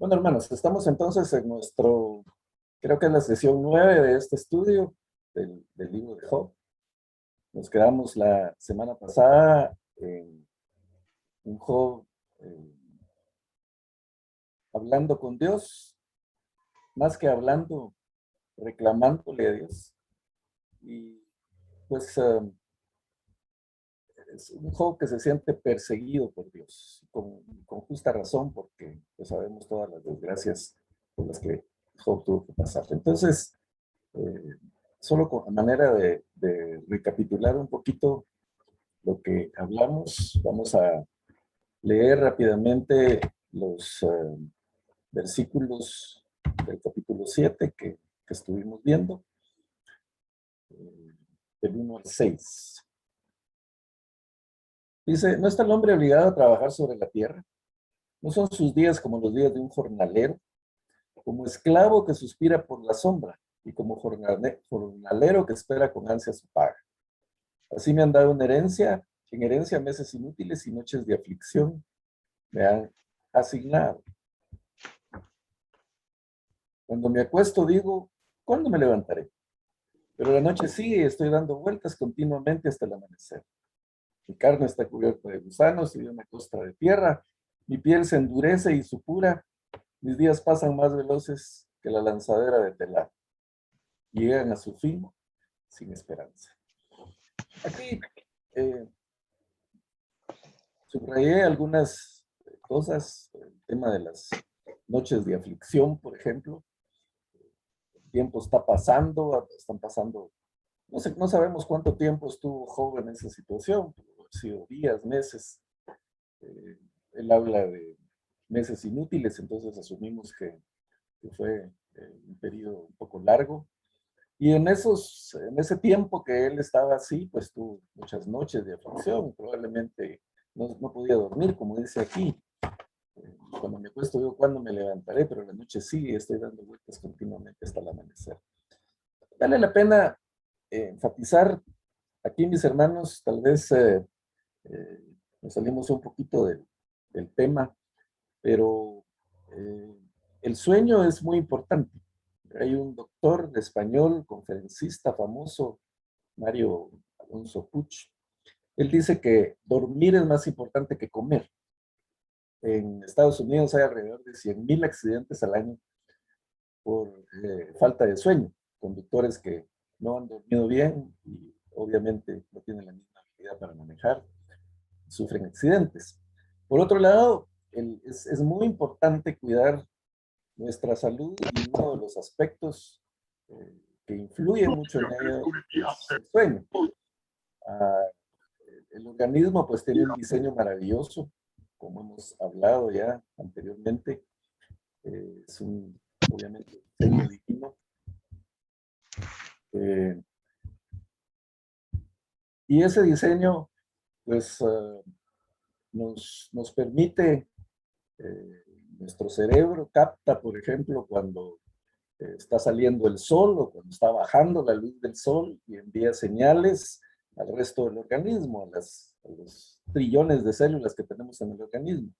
Bueno, hermanos, estamos entonces en creo que es la sesión 9 de este estudio del libro de Job. Nos quedamos la semana pasada en un Job hablando con Dios, más que hablando, reclamándole a Dios. Y pues es un Job que se siente perseguido por Dios, con justa razón, porque pues, sabemos todas las desgracias por las que Job tuvo que pasar. Entonces, eh, solo a manera de recapitular un poquito lo que hablamos, vamos a leer rápidamente los versículos del capítulo 7 que estuvimos viendo, del 1 al 6. Dice, ¿no está el hombre obligado a trabajar sobre la tierra? ¿No son sus días como los días de un jornalero? Como esclavo que suspira por la sombra y como jornalero que espera con ansia su paga. Así me han dado una herencia, en herencia meses inútiles y noches de aflicción me han asignado. Cuando me acuesto digo, ¿cuándo me levantaré? Pero la noche sigue y estoy dando vueltas continuamente hasta el amanecer. Mi carne está cubierta de gusanos y de una costra de tierra. Mi piel se endurece y supura. Mis días pasan más veloces que la lanzadera de telar. Llegan a su fin sin esperanza. Aquí subrayé algunas cosas, el tema de las noches de aflicción, por ejemplo. El tiempo está pasando, están pasando, no sabemos cuánto tiempo estuvo Job en esa situación, pudo haber sido días, meses. Él habla de meses inútiles, entonces asumimos que fue un periodo un poco largo. Y en ese tiempo que él estaba así, pues tuvo muchas noches de aflicción, probablemente no podía dormir, como dice aquí. Cuando me acuesto digo, ¿cuándo me levantaré? Pero la noche sigue, estoy dando vueltas continuamente hasta el amanecer. Vale la pena enfatizar aquí, mis hermanos, tal vez nos salimos un poquito del tema, pero el sueño es muy importante. Hay un doctor español, conferencista famoso, Mario Alonso Puig. Él dice que dormir es más importante que comer. En Estados Unidos hay alrededor de 100,000 accidentes al año por falta de sueño. Conductores que no han dormido bien y obviamente no tienen la misma habilidad para manejar, sufren accidentes. Por otro lado, es muy importante cuidar nuestra salud y uno de los aspectos que influye mucho en ello es el sueño. Ah, el organismo pues tiene un diseño maravilloso, como hemos hablado ya anteriormente. Es obviamente, un diseño divino. Y ese diseño pues nos permite, nuestro cerebro capta, por ejemplo, cuando está saliendo el sol o cuando está bajando la luz del sol y envía señales al resto del organismo, a los trillones de células que tenemos en el organismo.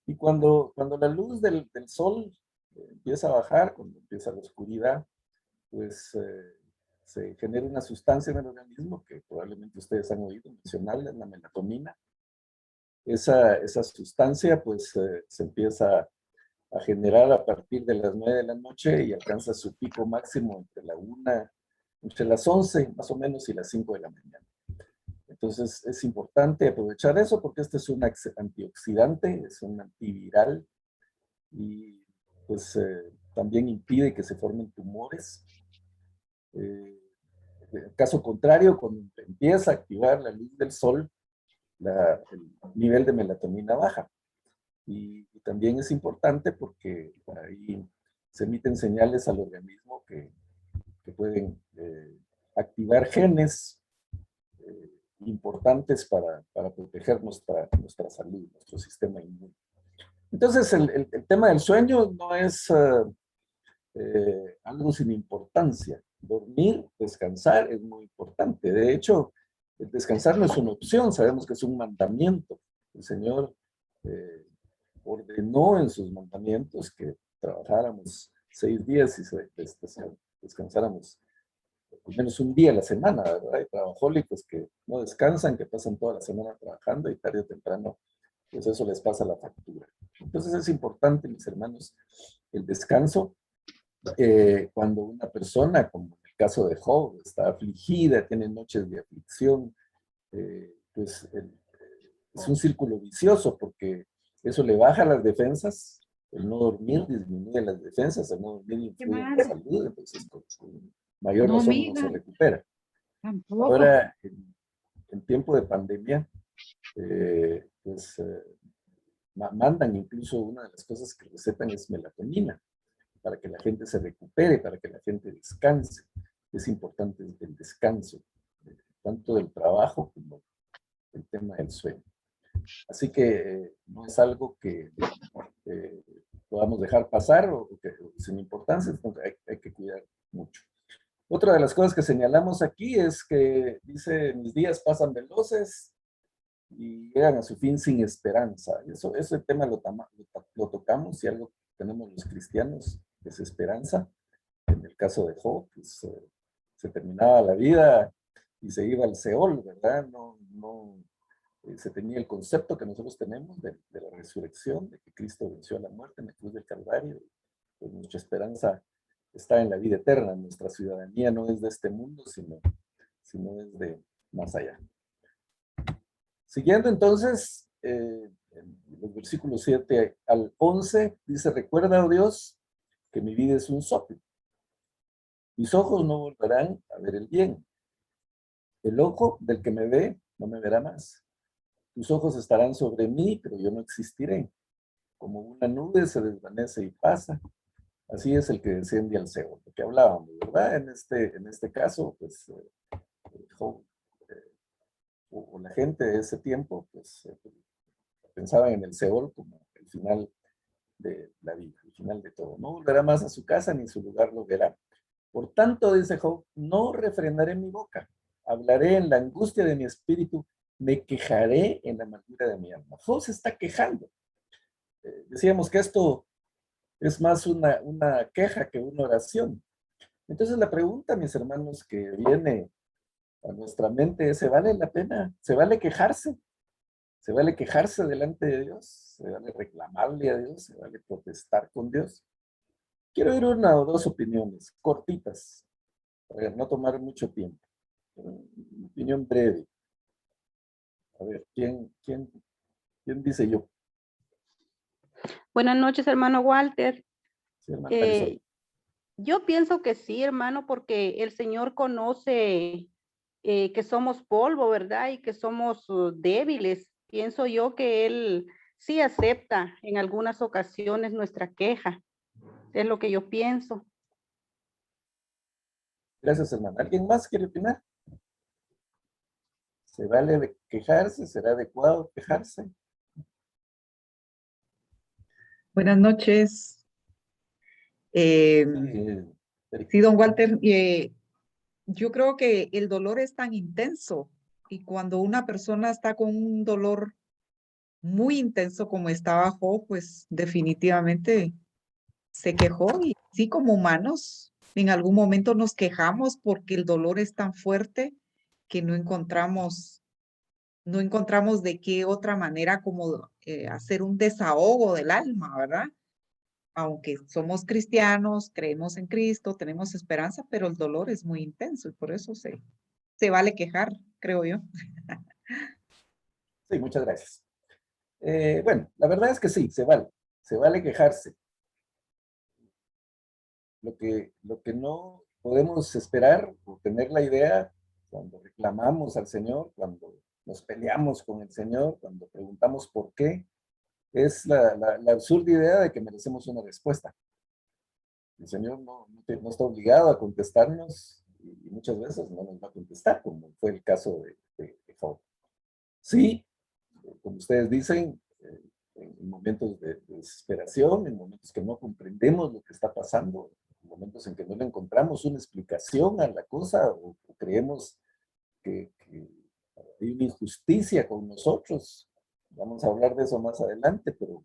Y cuando la luz del sol empieza a bajar, cuando empieza la oscuridad, pues se genera una sustancia en el organismo que probablemente ustedes han oído mencionarla, la melatonina. Esa sustancia pues se empieza a generar a partir de las 9 de la noche y alcanza su pico máximo entre las 11 más o menos y las 5 de la mañana. Entonces es importante aprovechar eso porque este es un antioxidante, es un antiviral y pues también impide que se formen tumores. En caso contrario, cuando empieza a activar la luz del sol, el nivel de melatonina baja. Y también es importante porque ahí se emiten señales al organismo que pueden activar genes importantes para proteger nuestra salud, nuestro sistema inmune. Entonces, el tema del sueño no es algo sin importancia. Dormir, descansar es muy importante. De hecho, el descansar no es una opción, sabemos que es un mandamiento. El Señor ordenó en sus mandamientos que trabajáramos 6 días y descansáramos al menos un día a la semana, ¿verdad? Hay trabajólicos que no descansan, que pasan toda la semana trabajando y tarde o temprano, pues eso les pasa la factura. Entonces es importante, mis hermanos, el descanso. Cuando una persona, como en el caso de Job, está afligida, tiene noches de aflicción, pues es un círculo vicioso porque eso le baja las defensas, el no dormir disminuye las defensas, el no dormir influye en la salud, entonces con mayor No, razón uno se mija, recupera. tampoco. Ahora, en tiempo de pandemia, pues mandan incluso una de las cosas que recetan es melatonina para que la gente se recupere, para que la gente descanse. Es importante el descanso, tanto del trabajo como el tema del sueño. Así que no es algo que podamos dejar pasar o que sin importancia, hay que cuidar mucho. Otra de las cosas que señalamos aquí es que dice, mis días pasan veloces y llegan a su fin sin esperanza. Ese tema lo tocamos y algo que tenemos los cristianos, desesperanza. En el caso de Job, pues, se terminaba la vida y se iba al Seol, ¿verdad? Se tenía el concepto que nosotros tenemos de la resurrección, de que Cristo venció a la muerte en la cruz del Calvario. Pues nuestra esperanza está en la vida eterna. Nuestra ciudadanía no es de este mundo, sino es de más allá. Siguiendo entonces, en los versículos 7 al 11, dice, recuerda, oh Dios, que mi vida es un soplo. Mis ojos no volverán a ver el bien. El ojo del que me ve no me verá más. Tus ojos estarán sobre mí, pero yo no existiré. Como una nube se desvanece y pasa. Así es el que desciende al Seol, lo que hablábamos, ¿verdad? En este caso, pues, Job, o la gente de ese tiempo, pues, pensaban en el Seol como el final de la vida, el final de todo. No volverá más a su casa ni su lugar lo verá. Por tanto, dice Job, no refrenaré mi boca, hablaré en la angustia de mi espíritu, me quejaré en la amargura de mi alma. Job se está quejando. Decíamos que esto es más una queja que una oración. Entonces la pregunta, mis hermanos, que viene a nuestra mente es, ¿se vale la pena? ¿Se vale quejarse? ¿Se vale quejarse delante de Dios? ¿Se vale reclamarle a Dios? ¿Se vale protestar con Dios? Quiero ir una o dos opiniones cortitas, para no tomar mucho tiempo. Una opinión breve. A ver, ¿quién dice yo? Buenas noches, hermano Walter. Sí, hermano Marisol. Yo pienso que sí, hermano, porque el Señor conoce que somos polvo, ¿verdad? Y que somos débiles. Pienso yo que Él sí acepta en algunas ocasiones nuestra queja. Es lo que yo pienso. Gracias, hermano. ¿Alguien más quiere opinar? ¿Se vale quejarse? ¿Será adecuado quejarse? Buenas noches. Eh, sí, don Walter, yo creo que el dolor es tan intenso y cuando una persona está con un dolor muy intenso como estaba Job, pues definitivamente se quejó y sí, como humanos en algún momento nos quejamos porque el dolor es tan fuerte que no encontramos de qué otra manera como hacer un desahogo del alma, ¿verdad? Aunque somos cristianos, creemos en Cristo, tenemos esperanza, pero el dolor es muy intenso y por eso se vale quejar, creo yo. Sí, muchas gracias. Bueno, la verdad es que sí, se vale quejarse. Lo que no podemos esperar o tener la idea cuando reclamamos al Señor, cuando nos peleamos con el Señor, cuando preguntamos por qué, es la absurda idea de que merecemos una respuesta. El Señor no está obligado a contestarnos y muchas veces no nos va a contestar, como fue el caso de Job. Sí, como ustedes dicen, en momentos de desesperación, en momentos que no comprendemos lo que está pasando, en momentos en que no le encontramos una explicación a la cosa o creemos que hay una injusticia con nosotros. Vamos a hablar de eso más adelante, pero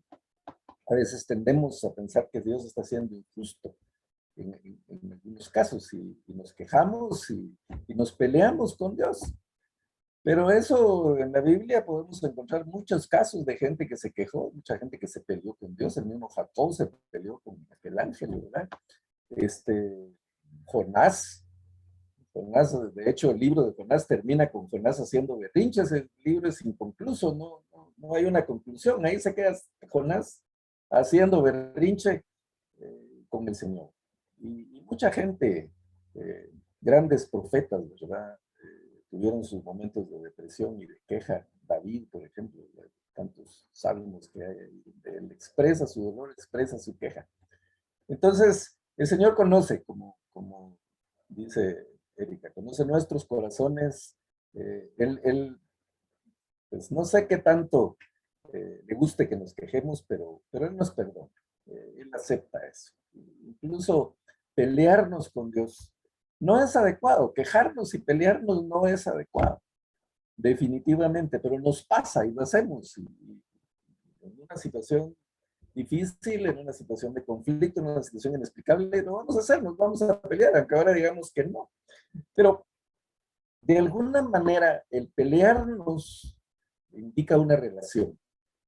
A veces tendemos a pensar que Dios está siendo injusto en algunos casos y nos quejamos y nos peleamos con Dios. Pero eso en la Biblia podemos encontrar muchos casos de gente que se quejó, mucha gente que se peleó con Dios. El mismo Jacob se peleó con aquel ángel, ¿verdad? Jonás, de hecho, el libro de Jonás termina con Jonás haciendo berrinches. El libro es inconcluso, no hay una conclusión. Ahí se queda Jonás haciendo berrinche con el Señor. Y mucha gente, grandes profetas, ¿verdad? Tuvieron sus momentos de depresión y de queja. David, por ejemplo, tantos salmos que hay, él expresa su dolor, expresa su queja. Entonces, el Señor conoce, como dice Erika, conoce nuestros corazones. Él, pues no sé qué tanto le guste que nos quejemos, pero Él nos perdona. Él acepta eso. Incluso pelearnos con Dios no es adecuado. Quejarnos y pelearnos no es adecuado, definitivamente, pero nos pasa y lo hacemos. Y en una situación difícil, en una situación de conflicto, en una situación inexplicable, no vamos a hacer, nos vamos a pelear, aunque ahora digamos que no. Pero de alguna manera el pelearnos indica una relación.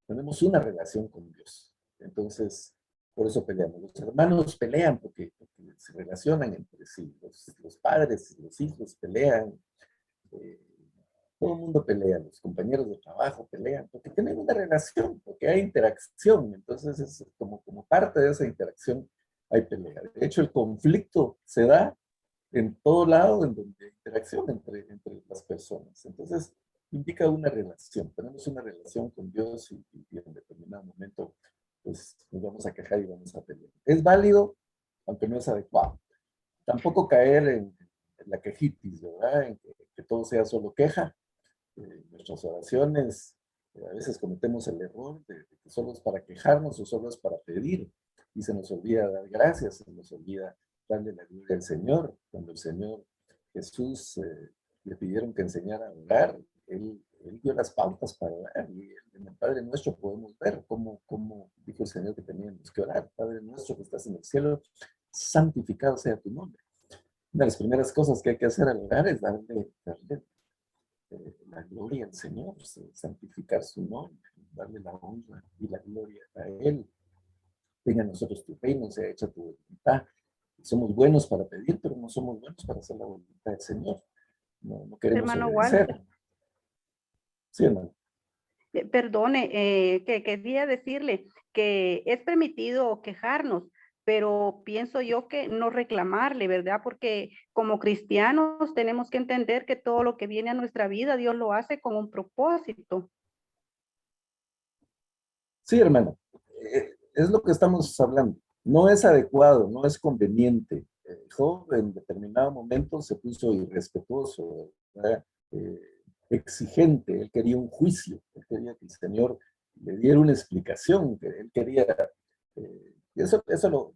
Tenemos una relación con Dios. Entonces, por eso peleamos. Los hermanos pelean porque se relacionan entre sí. Los padres y los hijos pelean. Todo el mundo pelea. Los compañeros de trabajo pelean porque tienen una relación, porque hay interacción. Entonces, es como parte de esa interacción hay pelea. De hecho, el conflicto se da en todo lado en donde hay interacción entre las personas. Entonces, indica una relación. Tenemos una relación con Dios y en determinado momento, pues nos vamos a quejar y vamos a pelear. Es válido, aunque no es adecuado. Tampoco caer en la quejitis, ¿verdad? En que todo sea solo queja. Nuestras oraciones, a veces cometemos el error de que solo es para quejarnos o solo es para pedir. Y se nos olvida dar gracias, se nos olvida darle la gloria al Señor. Cuando el Señor Jesús le pidieron que enseñara a orar, él dio las pautas para orar. Y en el Padre Nuestro podemos ver cómo dijo el Señor que teníamos que orar. Padre Nuestro que estás en el cielo, santificado sea tu nombre. Una de las primeras cosas que hay que hacer al orar es darle la gloria al Señor, santificar su nombre, darle la honra y la gloria a Él. Venga a nosotros tu reino, sea hecha tu voluntad. Somos buenos para pedir, pero no somos buenos para hacer la voluntad del Señor. No queremos Hermano obedecer. Walter, Sí, hermano. perdone, que quería decirle que es permitido quejarnos, pero pienso yo que no reclamarle, ¿verdad? Porque como cristianos tenemos que entender que todo lo que viene a nuestra vida, Dios lo hace con un propósito. Sí, hermano. Es lo que estamos hablando. No es adecuado, no es conveniente. Job en determinado momento se puso irrespetuoso, ¿verdad? Exigente. Él quería un juicio. Él quería que el Señor le diera una explicación. Que él quería... y eso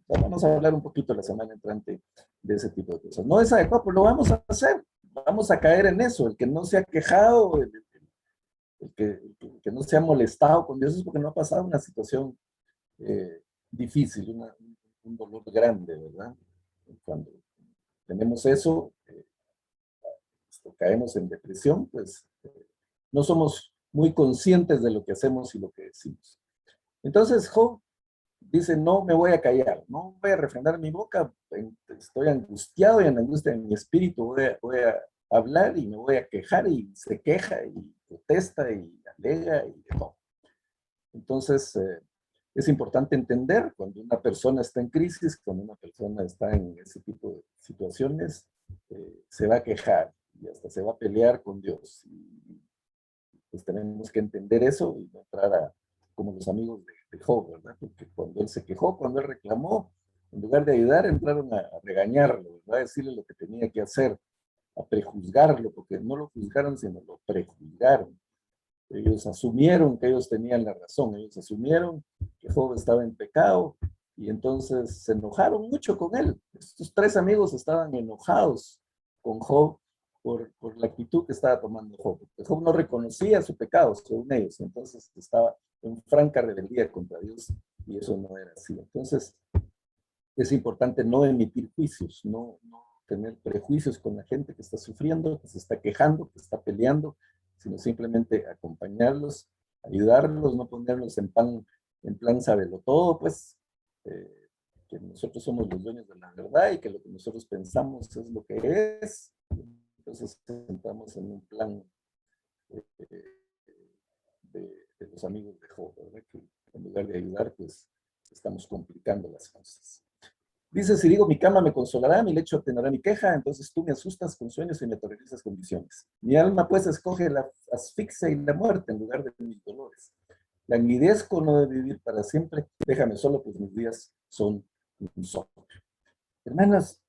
vamos a hablar un poquito la semana entrante de ese tipo de cosas. No es adecuado, pero lo vamos a hacer. Vamos a caer en eso. El que no se ha quejado, el que no se ha molestado con Dios es porque no ha pasado una situación difícil, un dolor grande, ¿verdad? Cuando tenemos eso, caemos en depresión, pues no somos muy conscientes de lo que hacemos y lo que decimos. Entonces Job dice, no me voy a callar, no voy a refrenar mi boca, estoy angustiado y en la angustia de mi espíritu voy a hablar y me voy a quejar, y se queja y protesta y alega y de todo. Entonces, es importante entender cuando una persona está en crisis, cuando una persona está en ese tipo de situaciones, se va a quejar y hasta se va a pelear con Dios. Y pues tenemos que entender eso y no entrar como los amigos de Job, ¿verdad? Porque cuando él se quejó, cuando él reclamó, en lugar de ayudar, entraron a regañarlo, ¿verdad? A decirle lo que tenía que hacer, a prejuzgarlo, porque no lo juzgaron, sino lo prejuzgaron. Ellos asumieron que ellos tenían la razón, ellos asumieron que Job estaba en pecado y entonces se enojaron mucho con él. Estos tres amigos estaban enojados con Job por la actitud que estaba tomando Job. Porque Job no reconocía su pecado, según ellos, entonces estaba en franca rebeldía contra Dios y eso no era así. Entonces, es importante no emitir juicios, no tener prejuicios con la gente que está sufriendo, que se está quejando, que está peleando, sino simplemente acompañarlos, ayudarlos, no ponerlos en plan sabelo todo, pues, que nosotros somos los dueños de la verdad y que lo que nosotros pensamos es lo que es. Entonces entramos en un plan de los amigos de Job, ¿verdad? Que en lugar de ayudar, pues estamos complicando las cosas. Dice, si digo mi cama me consolará, mi lecho atenuará mi queja, entonces tú me asustas con sueños y me aterrorizas con visiones. Mi alma pues escoge la asfixia y la muerte en lugar de mis dolores. Languidezco no de vivir para siempre, déjame solo, pues mis días son un soplo. Hermanas,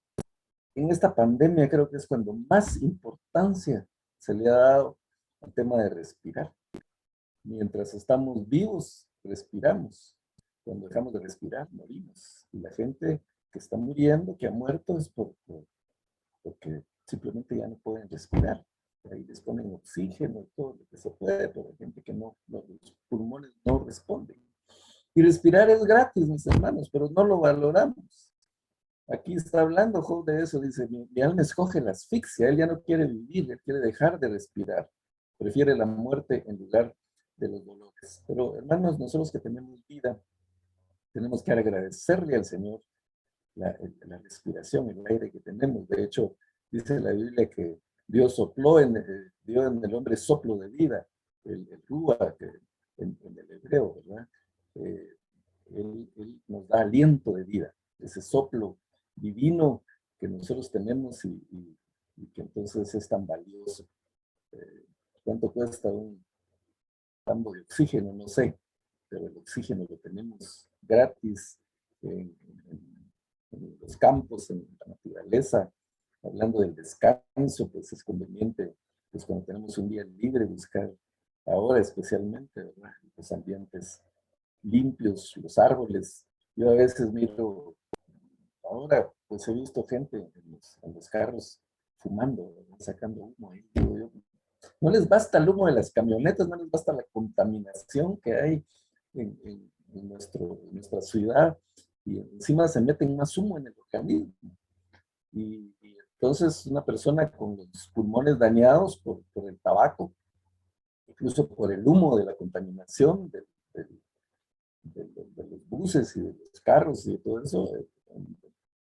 en esta pandemia creo que es cuando más importancia se le ha dado al tema de respirar. Mientras estamos vivos, respiramos. Cuando dejamos de respirar, morimos. Y la gente que está muriendo, que ha muerto, es porque simplemente ya no pueden respirar. Ahí les ponen oxígeno y todo lo que se puede, pero hay gente que los pulmones no responden. Y respirar es gratis, mis hermanos, pero no lo valoramos. Aquí está hablando Job de eso, dice, mi alma escoge la asfixia, él ya no quiere vivir, él quiere dejar de respirar, prefiere la muerte en lugar de los dolores. Pero hermanos, nosotros que tenemos vida, tenemos que agradecerle al Señor la respiración, el aire que tenemos. De hecho, dice la Biblia que Dios sopló dio en el hombre soplo de vida, el rúa, en el hebreo, ¿verdad? Él nos da aliento de vida, ese soplo divino que nosotros tenemos y que entonces es tan valioso. ¿Cuánto cuesta un tambo de oxígeno? No sé, pero el oxígeno lo tenemos gratis en los campos, en la naturaleza. Hablando del descanso, pues es conveniente, pues cuando tenemos un día libre, buscar ahora especialmente, ¿verdad? Los ambientes limpios, los árboles. Yo a veces miro, ahora pues he visto gente en los carros fumando, ¿verdad? Sacando humo ahí. Digo yo, no les basta el humo de las camionetas, no les basta la contaminación que hay en nuestra ciudad y encima se meten más humo en el organismo. Y entonces una persona con los pulmones dañados por el tabaco, incluso por el humo de la contaminación de los buses y de los carros y de todo eso,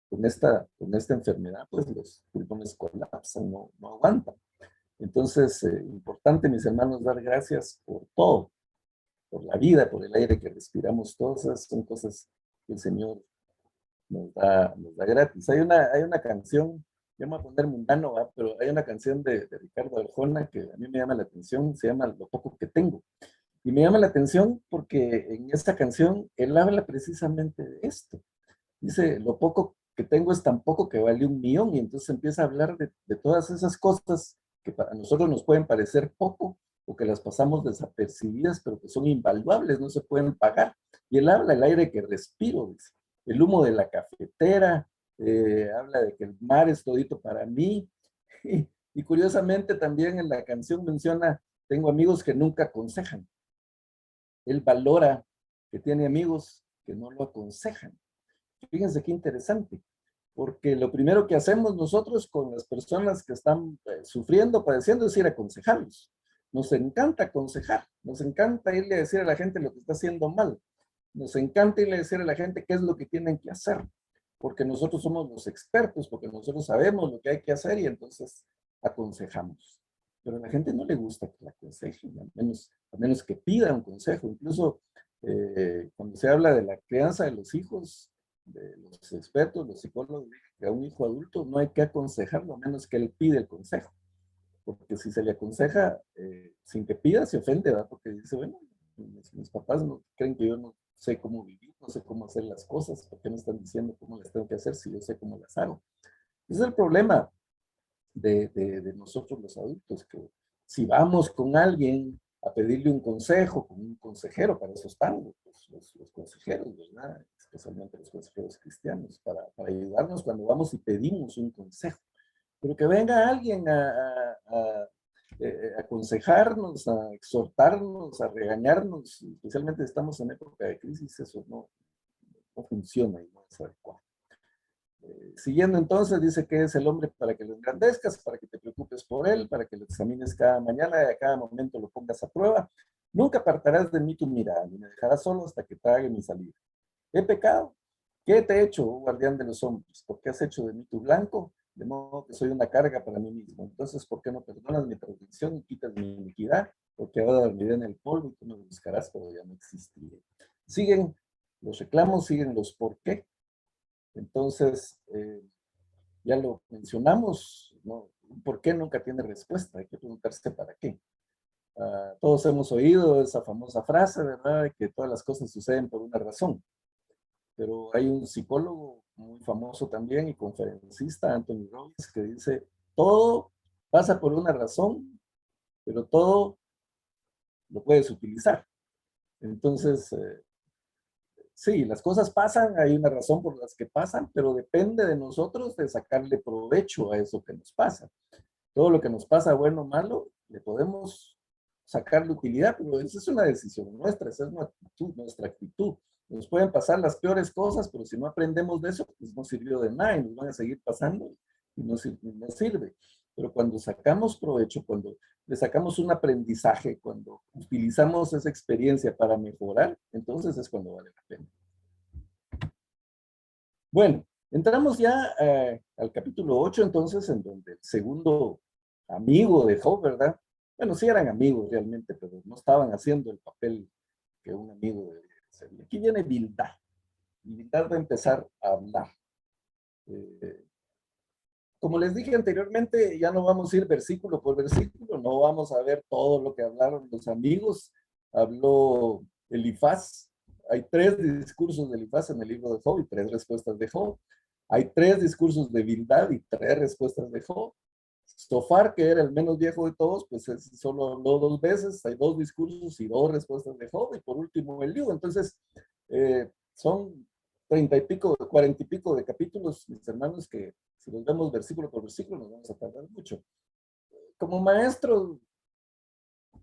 con esta enfermedad, pues los pulmones colapsan, no aguantan. Entonces, importante, mis hermanos, dar gracias por todo, por la vida, por el aire que respiramos, todas esas son cosas que el Señor nos da gratis. Hay una canción, yo me voy a poner mundano, ¿va? Pero hay una canción de Ricardo Arjona que a mí me llama la atención, se llama Lo poco que tengo. Y me llama la atención porque en esta canción él habla precisamente de esto. Dice, lo poco que tengo es tan poco que vale 1.000.000, y entonces empieza a hablar de todas esas cosas que para nosotros nos pueden parecer poco o que las pasamos desapercibidas, pero que son invaluables, no se pueden pagar. Y él habla del aire que respiro, dice, el humo de la cafetera, habla de que el mar es todito para mí. Y curiosamente también en la canción menciona, tengo amigos que nunca aconsejan. Él valora que tiene amigos que no lo aconsejan. Fíjense qué interesante, porque lo primero que hacemos nosotros con las personas que están sufriendo, padeciendo, es ir a aconsejarlos. Nos encanta aconsejar, nos encanta irle a decir a la gente lo que está haciendo mal, nos encanta irle a decir a la gente qué es lo que tienen que hacer, porque nosotros somos los expertos, porque nosotros sabemos lo que hay que hacer y entonces aconsejamos. Pero a la gente no le gusta que la aconsejen, a menos que pida un consejo. Incluso cuando se habla de la crianza de los hijos, de los expertos, los psicólogos, que a un hijo adulto no hay que aconsejarlo a menos que él pide el consejo. Porque si se le aconseja sin que pida, se ofende, ¿verdad? Porque dice, bueno, mis papás no creen que yo no sé cómo vivir, no sé cómo hacer las cosas, ¿por qué me están diciendo cómo las tengo que hacer si yo sé cómo las hago? Ese es el problema de nosotros los adultos, que si vamos con alguien a pedirle un consejo, con un consejero, para eso están los consejeros, ¿verdad? Especialmente los consejeros cristianos, para ayudarnos cuando vamos y pedimos un consejo. Pero que venga alguien aconsejarnos, a exhortarnos, a regañarnos, especialmente si estamos en época de crisis, eso no funciona y no es adecuado. Siguiendo entonces, dice que es el hombre para que lo engrandezcas, para que te preocupes por él, para que lo examines cada mañana y a cada momento lo pongas a prueba. Nunca apartarás de mí tu mirada, ni me dejarás solo hasta que trague mi salida. ¿He pecado? ¿Qué te he hecho, oh guardián de los hombres? ¿Por qué has hecho de mí tu blanco? De modo que soy una carga para mí mismo. Entonces, ¿por qué no perdonas mi transgresión y quitas mi iniquidad? Porque ahora dormiré en el polvo y tú me buscarás, pero ya no existiré. Siguen los reclamos, siguen los por qué. Entonces, ya lo mencionamos, ¿no? ¿Por qué nunca tiene respuesta? Hay que preguntarse para qué. Todos hemos oído esa famosa frase, ¿verdad? De que todas las cosas suceden por una razón. Pero hay un psicólogo muy famoso también y conferencista, Anthony Robbins, que dice, todo pasa por una razón, pero todo lo puedes utilizar. Entonces, sí, las cosas pasan, hay una razón por las que pasan, pero depende de nosotros de sacarle provecho a eso que nos pasa. Todo lo que nos pasa, bueno o malo, le podemos sacarle utilidad, pero esa es una decisión nuestra, esa es nuestra actitud. Nos pueden pasar las peores cosas, pero si no aprendemos de eso, pues no sirvió de nada y nos van a seguir pasando y no sirve. Pero cuando sacamos provecho, cuando le sacamos un aprendizaje, cuando utilizamos esa experiencia para mejorar, entonces es cuando vale la pena. Bueno, entramos ya al capítulo 8, entonces, en donde el segundo amigo de Job, ¿verdad? Bueno, sí eran amigos realmente, pero no estaban haciendo el papel que un amigo debería hacer. Y aquí viene Bildad. Y Bildad va a empezar a hablar. Como les dije anteriormente, ya no vamos a ir versículo por versículo, no vamos a ver todo lo que hablaron los amigos. Habló Elifaz. Hay 3 discursos de Elifaz en el libro de Job y 3 respuestas de Job. Hay 3 discursos de Bildad y 3 respuestas de Job. Zofar, que era el menos viejo de todos, pues solo habló 2 veces, hay 2 discursos y 2 respuestas de Job, y por último Eliú. Entonces, son 30 y pico, 40 y pico de capítulos, mis hermanos, que si los vemos versículo por versículo nos vamos a tardar mucho. Como maestro,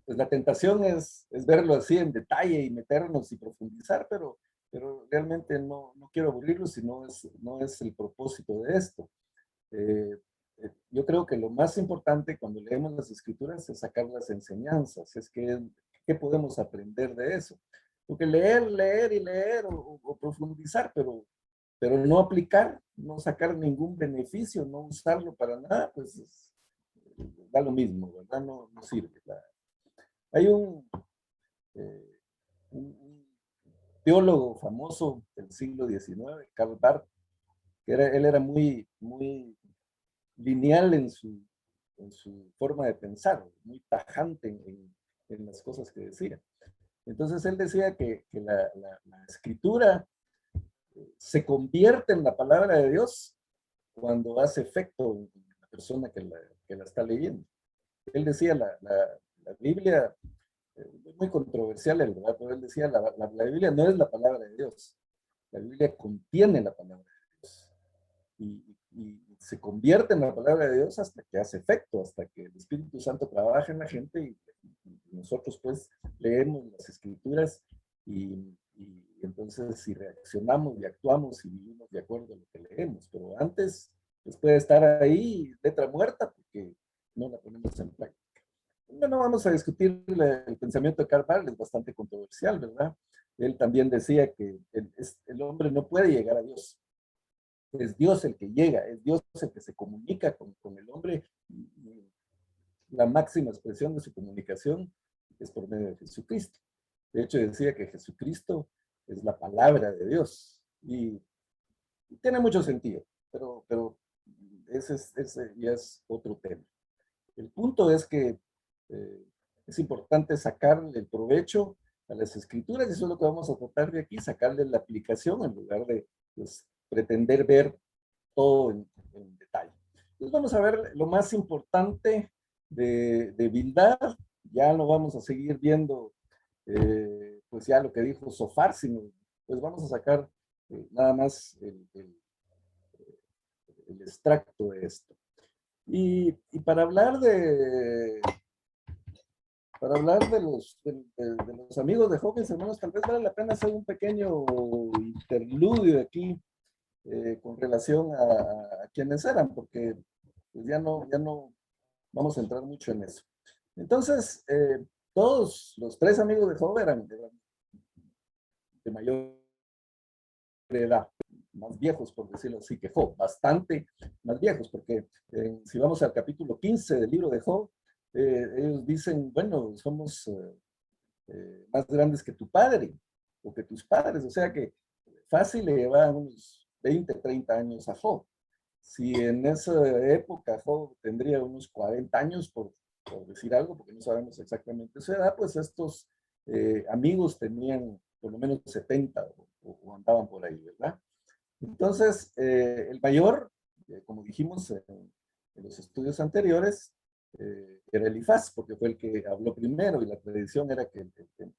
pues la tentación es verlo así en detalle y meternos y profundizar, pero realmente no quiero aburrirlos y no es el propósito de esto. Yo creo que lo más importante cuando leemos las escrituras es sacar las enseñanzas, es que ¿qué podemos aprender de eso? Porque leer y leer o profundizar, pero no aplicar, no sacar ningún beneficio, no usarlo para nada, pues da lo mismo, ¿verdad? No sirve. Hay un teólogo famoso del siglo XIX, Karl Barth, que él era muy lineal en su forma de pensar, muy tajante en las cosas que decía. Entonces él decía que la escritura se convierte en la palabra de Dios cuando hace efecto en la persona que la está leyendo. Él decía, la Biblia, es muy controversial, ¿verdad? Pero él decía, la Biblia no es la palabra de Dios, la Biblia contiene la palabra de Dios. Y se convierte en la palabra de Dios hasta que hace efecto, hasta que el Espíritu Santo trabaja en la gente y nosotros pues leemos las escrituras y entonces si reaccionamos y actuamos y vivimos de acuerdo a lo que leemos, pero antes pues puede estar ahí letra muerta porque no la ponemos en práctica. No vamos a discutir el pensamiento de Karl Barth, es bastante controversial, ¿verdad? Él también decía que el hombre no puede llegar a Dios. Es Dios el que llega, es Dios el que se comunica con el hombre. La máxima expresión de su comunicación es por medio de Jesucristo. De hecho, decía que Jesucristo es la palabra de Dios. Y tiene mucho sentido, pero ese ya es otro tema. El punto es que es importante sacarle el provecho a las escrituras, y eso es lo que vamos a tratar de aquí, sacarle la aplicación en lugar de pues, pretender ver todo en detalle. Entonces vamos a ver lo más importante de Bildad. Ya lo vamos a seguir viendo, pues ya lo que dijo Zofar, sino pues vamos a sacar nada más el extracto de esto. Y para hablar de para hablar de los amigos de Job, mis hermanos, tal vez vale la pena hacer un pequeño interludio aquí con relación a quienes eran, porque pues ya no vamos a entrar mucho en eso. Entonces, todos los tres amigos de Job eran de mayor edad, más viejos, por decirlo así, que Job, bastante más viejos, porque si vamos al capítulo 15 del libro de Job, ellos dicen, bueno, somos más grandes que tu padre, o que tus padres, o sea que fácil le llevaban unos 20, 30 años a Job. Si en esa época Job tendría unos 40 años, por decir algo, porque no sabemos exactamente su edad, pues estos amigos tenían por lo menos 70 o andaban por ahí, ¿verdad? Entonces, el mayor, como dijimos en los estudios anteriores, era Elifaz, porque fue el que habló primero y la tradición era que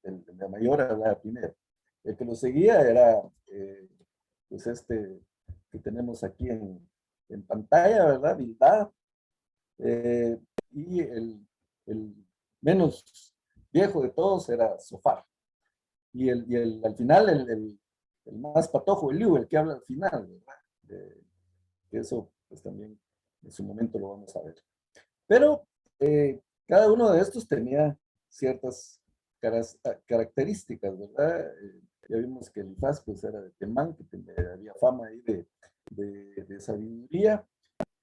el mayor hablaba primero. El que lo seguía era, pues que tenemos aquí en pantalla, ¿verdad? Bildad. Y el menos viejo de todos era Sofar. Y al final, el más patojo, Eliú, el que habla al final, ¿verdad? Eso, pues también en su momento lo vamos a ver. Pero cada uno de estos tenía ciertas características, ¿verdad? Ya vimos que Elifaz, pues era de Temán, que había fama ahí de sabiduría.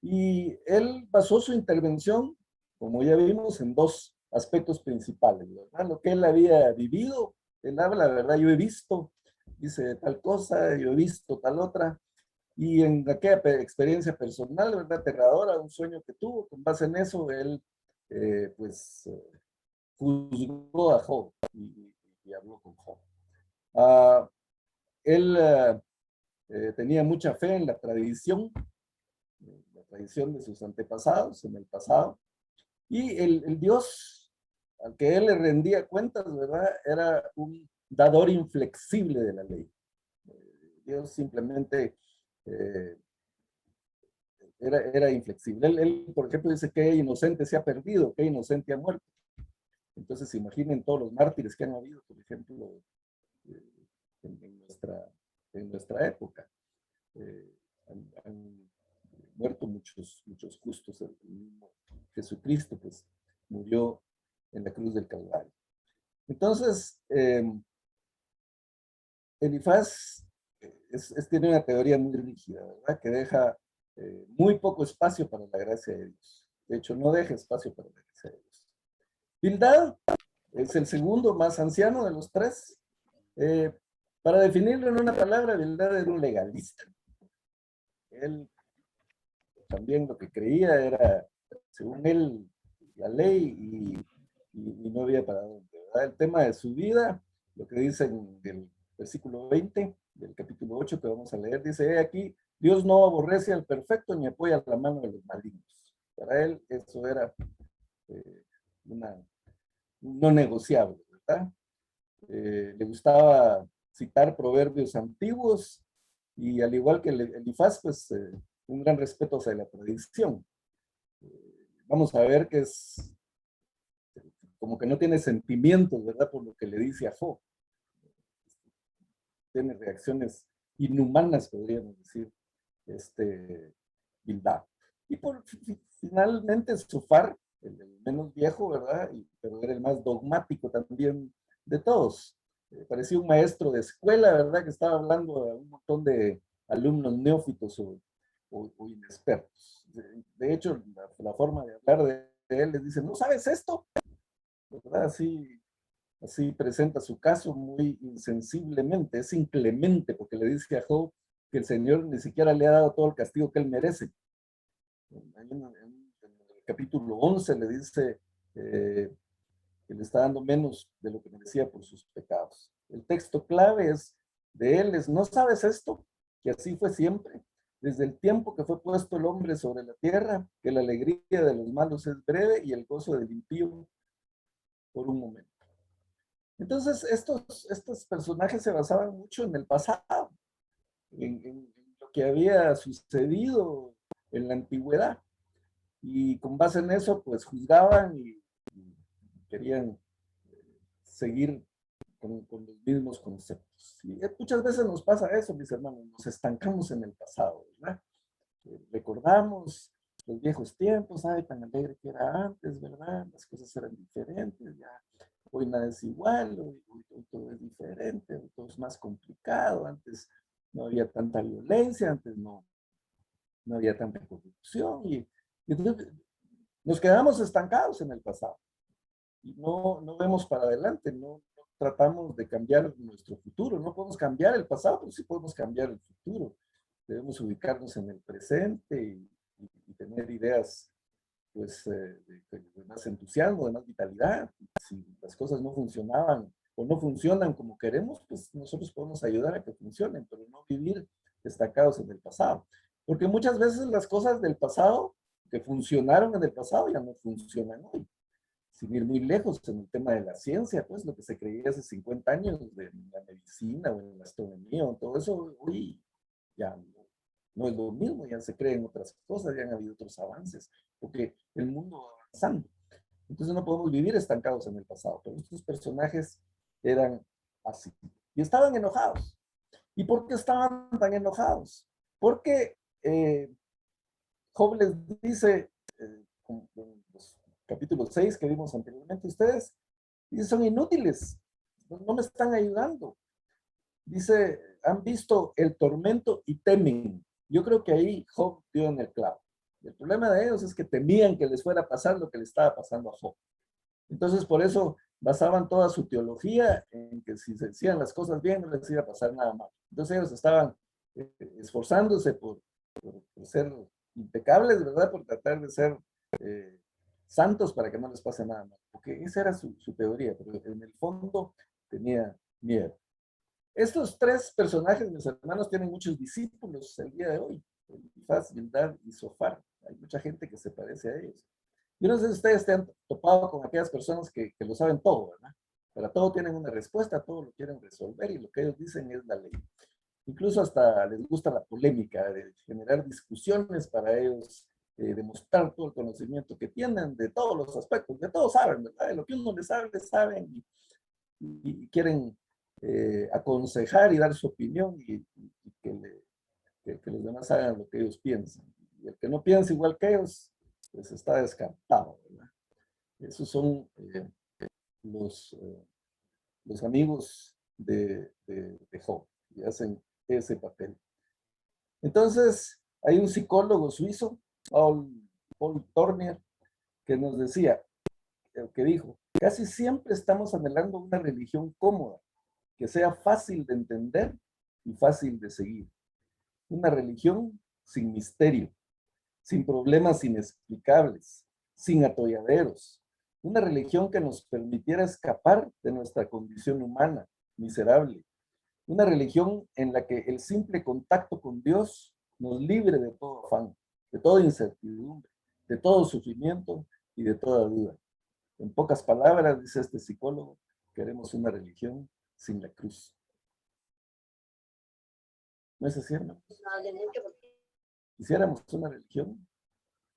Y él basó su intervención, como ya vimos, en dos aspectos principales, ¿verdad? Lo que él había vivido, él habla, ¿verdad? Yo he visto, dice tal cosa, yo he visto tal otra, y en aquella experiencia personal, ¿verdad? Aterradora, un sueño que tuvo, con base en eso, él, juzgó a Job y habló con Job. Él tenía mucha fe en la tradición de sus antepasados en el pasado, y el Dios al que él le rendía cuentas, ¿verdad? Era un dador inflexible de la ley. Dios simplemente era inflexible. Por ejemplo, dice que inocente se ha perdido, que inocente ha muerto. Entonces, imaginen todos los mártires que han habido, por ejemplo, en nuestra época. Han muerto muchos justos. El mismo Jesucristo, pues, murió en la cruz del Calvario. Entonces, Elifaz tiene una teoría muy rígida, ¿verdad? Que deja muy poco espacio para la gracia de Dios. De hecho, no deja espacio para la gracia de Dios. Bildad es el segundo más anciano de los tres. Para definirlo en una palabra, Bildad era un legalista. Él también lo que creía era, según él, la ley y no había para dónde, ¿verdad? El tema de su vida, lo que dice en el versículo 20 del capítulo 8 que vamos a leer, dice, aquí, Dios no aborrece al perfecto ni apoya la mano de los malignos. Para él eso era no negociable, ¿verdad? Le gustaba citar proverbios antiguos y al igual que Elifaz, pues un gran respeto hacia la tradición. Vamos a ver que es como que no tiene sentimientos, ¿verdad? Por lo que le dice a Job. Tiene reacciones inhumanas, podríamos decir, Bildad. Y finalmente Sofar, el menos viejo, ¿verdad? Pero era el más dogmático también de todos. Parecía un maestro de escuela, ¿verdad? Que estaba hablando a un montón de alumnos neófitos o inexpertos. De hecho, la forma de hablar de él les dice, ¿no sabes esto? ¿Verdad? Así presenta su caso muy insensiblemente, es inclemente, porque le dice a Job que el Señor ni siquiera le ha dado todo el castigo que él merece. En el capítulo 11 le dice que le está dando menos de lo que merecía por sus pecados. El texto clave de él es, ¿no sabes esto? Que así fue siempre, desde el tiempo que fue puesto el hombre sobre la tierra, que la alegría de los malos es breve y el gozo del impío por un momento. Entonces, estos personajes se basaban mucho en el pasado, en lo que había sucedido en la antigüedad. Y con base en eso, pues juzgaban y querían seguir con los mismos conceptos. Y muchas veces nos pasa eso, mis hermanos, nos estancamos en el pasado, ¿verdad? Recordamos los viejos tiempos, ay, tan alegre que era antes, ¿verdad? Las cosas eran diferentes, ya hoy nada es igual, hoy todo es diferente, hoy todo es más complicado, antes no había tanta violencia, antes no había tanta corrupción, y entonces nos quedamos estancados en el pasado y no vemos para adelante, no tratamos de cambiar nuestro futuro, no podemos cambiar el pasado, pero sí podemos cambiar el futuro. Debemos ubicarnos en el presente y tener ideas pues, de más entusiasmo, de más vitalidad. Si las cosas no funcionaban o no funcionan como queremos, pues nosotros podemos ayudar a que funcionen, pero no vivir destacados en el pasado. Porque muchas veces las cosas del pasado, que funcionaron en el pasado, ya no funcionan hoy. Sin ir muy lejos en el tema de la ciencia, pues lo que se creía hace 50 años de la medicina o en la astronomía o todo eso, hoy ya no es lo mismo, ya se creen otras cosas, ya han habido otros avances, porque el mundo va avanzando. Entonces no podemos vivir estancados en el pasado, pero estos personajes eran así. Y estaban enojados. ¿Y por qué estaban tan enojados? Porque Job les dice, en los capítulos 6 que vimos anteriormente, ustedes dice, son inútiles, no me están ayudando. Dice, han visto el tormento y temen. Yo creo que ahí Job dio en el clavo. El problema de ellos es que temían que les fuera a pasar lo que le estaba pasando a Job. Entonces, por eso basaban toda su teología en que si se hacían las cosas bien, no les iba a pasar nada mal. Entonces, ellos estaban esforzándose por ser impecables, ¿verdad? Por tratar de ser santos para que no les pase nada mal. Porque esa era su teoría, pero en el fondo tenía miedo. Estos tres personajes, mis hermanos, tienen muchos discípulos el día de hoy. Elifaz, Bildad y Zofar. Hay mucha gente que se parece a ellos. Yo no sé si ustedes se han topado con aquellas personas que lo saben todo, ¿verdad? Para todo tienen una respuesta, todo lo quieren resolver y lo que ellos dicen es la ley. Incluso hasta les gusta la polémica, de generar discusiones para ellos, demostrar todo el conocimiento que tienen de todos los aspectos, de todo saben, ¿verdad? De lo que uno les saben y quieren aconsejar y dar su opinión y que los demás hagan lo que ellos piensan. Y el que no piensa igual que ellos, pues está descartado, ¿verdad? Esos son los amigos de Job y hacen ese papel. Entonces, hay un psicólogo suizo, Paul Tornier, que nos decía, que dijo, casi siempre estamos anhelando una religión cómoda, que sea fácil de entender y fácil de seguir. Una religión sin misterio, sin problemas inexplicables, sin atolladeros. Una religión que nos permitiera escapar de nuestra condición humana, miserable. Una religión en la que el simple contacto con Dios nos libre de todo afán, de toda incertidumbre, de todo sufrimiento y de toda duda. En pocas palabras, dice este psicólogo, queremos una religión sin la cruz. ¿No es así, hermanos? Quisiéramos una religión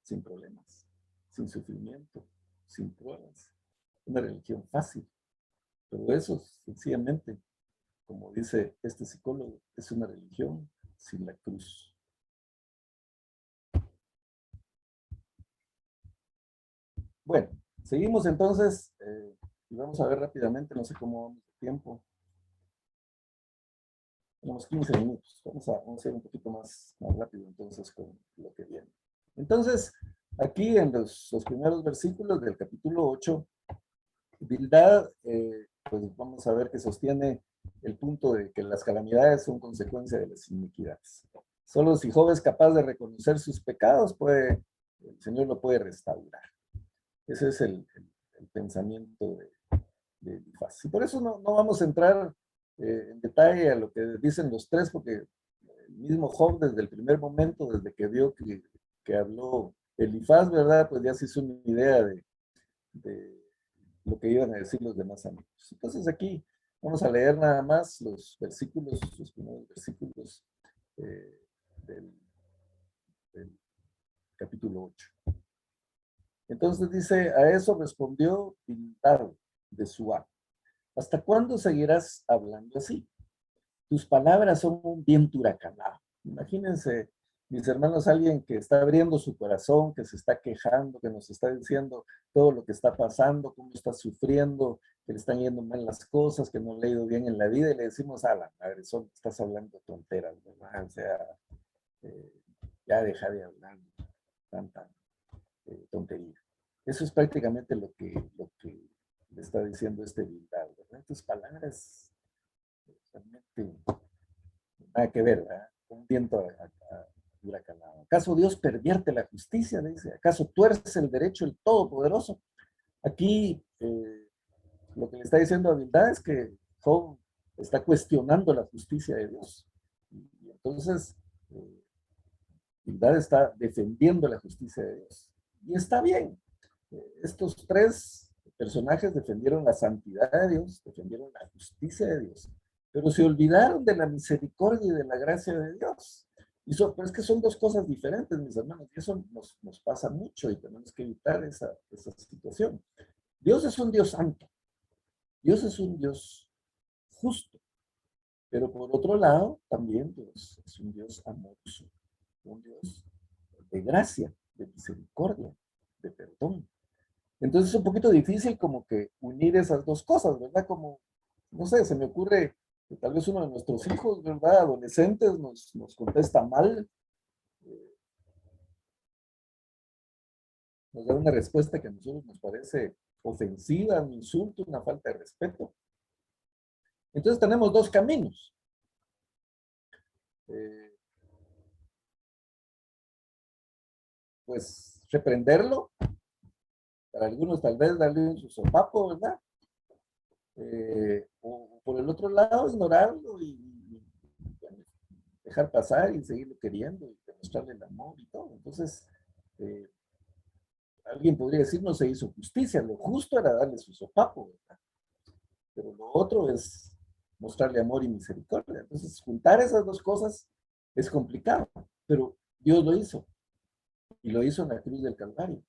sin problemas, sin sufrimiento, sin pruebas. Una religión fácil. Pero eso, sencillamente, como dice este psicólogo, es una religión sin la cruz. Bueno, seguimos entonces y vamos a ver rápidamente, no sé cómo vamos de tiempo. Tenemos 15 minutos. Vamos a ser un poquito más rápido entonces con lo que viene. Entonces, aquí en los primeros versículos del capítulo 8, Bildad, pues vamos a ver que sostiene el punto de que las calamidades son consecuencia de las iniquidades. Solo si Job es capaz de reconocer sus pecados, el Señor lo puede restaurar. Ese es el pensamiento de Elifaz. Y por eso no vamos a entrar en detalle a lo que dicen los tres, porque el mismo Job desde el primer momento, desde que vio que habló Elifaz, ¿verdad? Pues ya se hizo una idea de lo que iban a decir los demás amigos. Entonces aquí vamos a leer nada más los versículos, los primeros versículos del capítulo 8. Entonces dice, a eso respondió Bildad de Suá. ¿Hasta cuándo seguirás hablando así? Tus palabras son un viento huracanado. Imagínense, mis hermanos, alguien que está abriendo su corazón, que se está quejando, que nos está diciendo todo lo que está pasando, cómo está sufriendo, que le están yendo mal las cosas, que no le ha ido bien en la vida, y le decimos, a la madre, estás hablando tonteras, ¿verdad? O sea, eh, ya deja de hablar tanta tontería. Eso es prácticamente lo que le está diciendo este Bildad, ¿verdad? Tus palabras realmente nada que ver, ¿verdad? Un viento huracanado. ¿Acaso Dios pervierte la justicia? Dice. ¿Acaso tuerce el derecho el Todopoderoso? Aquí lo que le está diciendo a Bildad es que Job está cuestionando la justicia de Dios. Y entonces, Bildad está defendiendo la justicia de Dios. Y está bien. Estos tres personajes defendieron la santidad de Dios, defendieron la justicia de Dios, pero se olvidaron de la misericordia y de la gracia de Dios. Pero es que son dos cosas diferentes, mis hermanos, y eso nos pasa mucho y tenemos que evitar esa situación. Dios es un Dios santo, Dios es un Dios justo, pero por otro lado, también Dios es un Dios amoroso, un Dios de gracia, de misericordia, de perdón. Entonces es un poquito difícil como que unir esas dos cosas, ¿verdad? Como, no sé, se me ocurre que tal vez uno de nuestros hijos, ¿verdad? Adolescentes nos contesta mal, eh, nos da una respuesta que a nosotros nos parece ofensiva, un insulto, una falta de respeto. Entonces tenemos dos caminos. Eh, pues reprenderlo, para algunos tal vez darle un sopapo, ¿verdad? O por el otro lado, ignorarlo y dejar pasar y seguirlo queriendo y demostrarle el amor y todo. Entonces, eh, alguien podría decir, no se hizo justicia, lo justo era darle su sopapo, ¿verdad? Pero lo otro es mostrarle amor y misericordia. Entonces, juntar esas dos cosas es complicado, pero Dios lo hizo y lo hizo en la cruz del Calvario.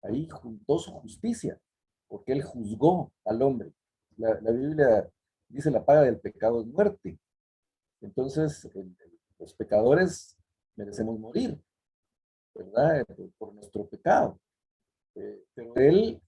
Ahí juntó su justicia, porque Él juzgó al hombre. La Biblia dice la paga del pecado es muerte. Entonces, los pecadores merecemos morir, ¿verdad? Por nuestro pecado. Pero Él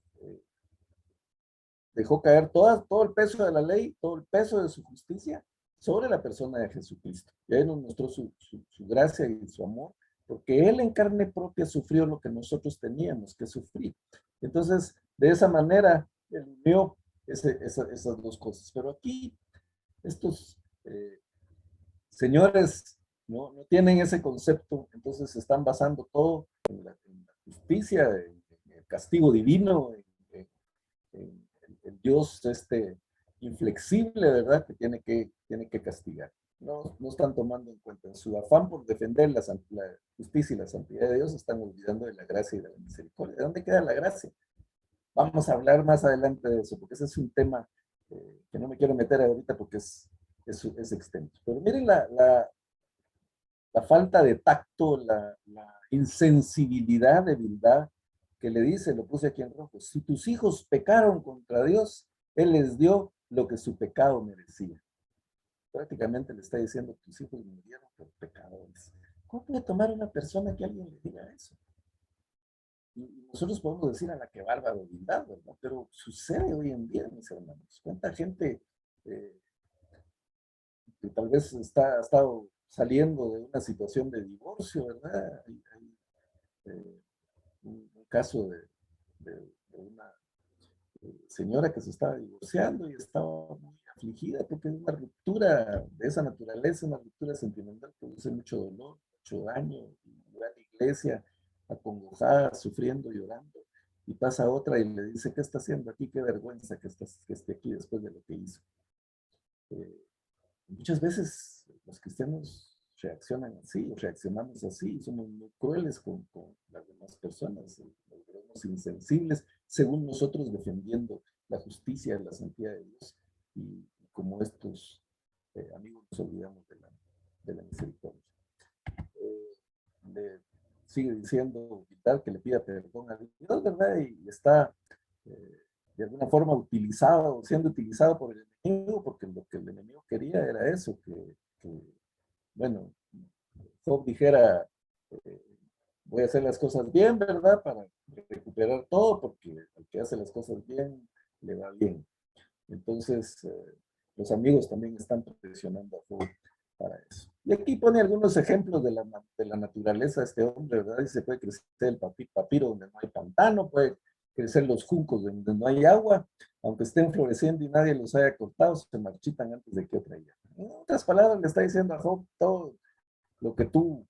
dejó caer todo el peso de la ley, todo el peso de su justicia sobre la persona de Jesucristo. Y ahí nos mostró su gracia y su amor, porque Él en carne propia sufrió lo que nosotros teníamos que sufrir. Entonces, de esa manera, Él unió esas dos cosas. Pero aquí, estos señores no tienen ese concepto, entonces se están basando todo en la justicia, en el castigo divino, el Dios inflexible, ¿verdad? Que tiene que castigar. No están tomando en cuenta. En su afán por defender la justicia y la santidad de Dios, están olvidando de la gracia y de la misericordia. ¿De dónde queda la gracia? Vamos a hablar más adelante de eso, porque ese es un tema que no me quiero meter ahorita porque es extenso. Pero miren la falta de tacto, la insensibilidad de Bildad que le dice, lo puse aquí en rojo, si tus hijos pecaron contra Dios, Él les dio lo que su pecado merecía. Prácticamente le está diciendo, tus hijos murieron por pecadores. ¿Cómo puede tomar una persona que alguien le diga eso? Y nosotros podemos decir a la que bárbaro Bildad, ¿verdad? Pero sucede hoy en día, mis hermanos. ¿Cuánta gente eh, que tal vez ha estado saliendo de una situación de divorcio, ¿verdad? Eh, un caso de una señora que se estaba divorciando y estaba muy afligida porque es una ruptura de esa naturaleza, una ruptura sentimental, produce mucho dolor, mucho daño, y va a la iglesia acongojada, sufriendo, llorando, y pasa otra y le dice, ¿qué está haciendo aquí? Qué vergüenza que esté aquí después de lo que hizo. Eh, Muchas veces los cristianos reaccionan así, reaccionamos así, somos muy crueles con las demás personas, nos volvemos insensibles, según nosotros defendiendo la justicia, la santidad de Dios, y como estos amigos nos olvidamos de la misericordia. Le sigue diciendo Vital que le pida perdón a Dios, ¿verdad? Y está de alguna forma utilizado, siendo utilizado por el enemigo, porque lo que el enemigo quería era eso, bueno, Job dijera, eh, voy a hacer las cosas bien, ¿verdad? Para recuperar todo, porque el que hace las cosas bien, le va bien. Entonces, los amigos también están presionando a Job para eso. Y aquí pone algunos ejemplos de la naturaleza de este hombre, ¿verdad? Dice, puede crecer el papiro donde no hay pantano, puede crecer los juncos donde no hay agua, aunque estén floreciendo y nadie los haya cortado, se marchitan antes de que otra hierba. En otras palabras, le está diciendo a Job, todo lo que tú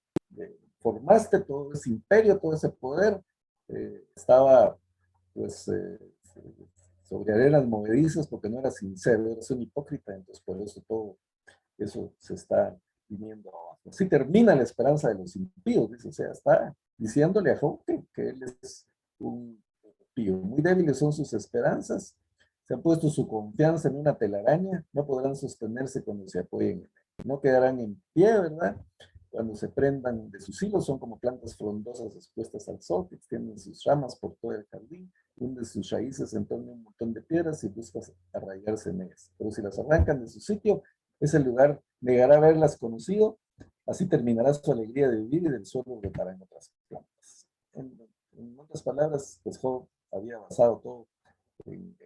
formaste, todo ese imperio, todo ese poder, estaba pues sobre arenas movedizas porque no era sincero, eres un hipócrita, entonces por eso todo eso se está viniendo abajo. Así termina la esperanza de los impíos, dice, o sea, está diciéndole a Job que él es un impío. Muy débiles son sus esperanzas, se han puesto su confianza en una telaraña, no podrán sostenerse cuando se apoyen en él. No quedarán en pie, ¿verdad? Cuando se prendan de sus hilos, son como plantas frondosas expuestas al sol, que extienden sus ramas por todo el jardín, hunden sus raíces en torno a un montón de piedras y buscan arraigarse en ellas. Pero si las arrancan de su sitio, ese lugar negará haberlas conocido, así terminará su alegría de vivir y del suelo brotarán otras plantas. En otras palabras, pues Job había basado todo en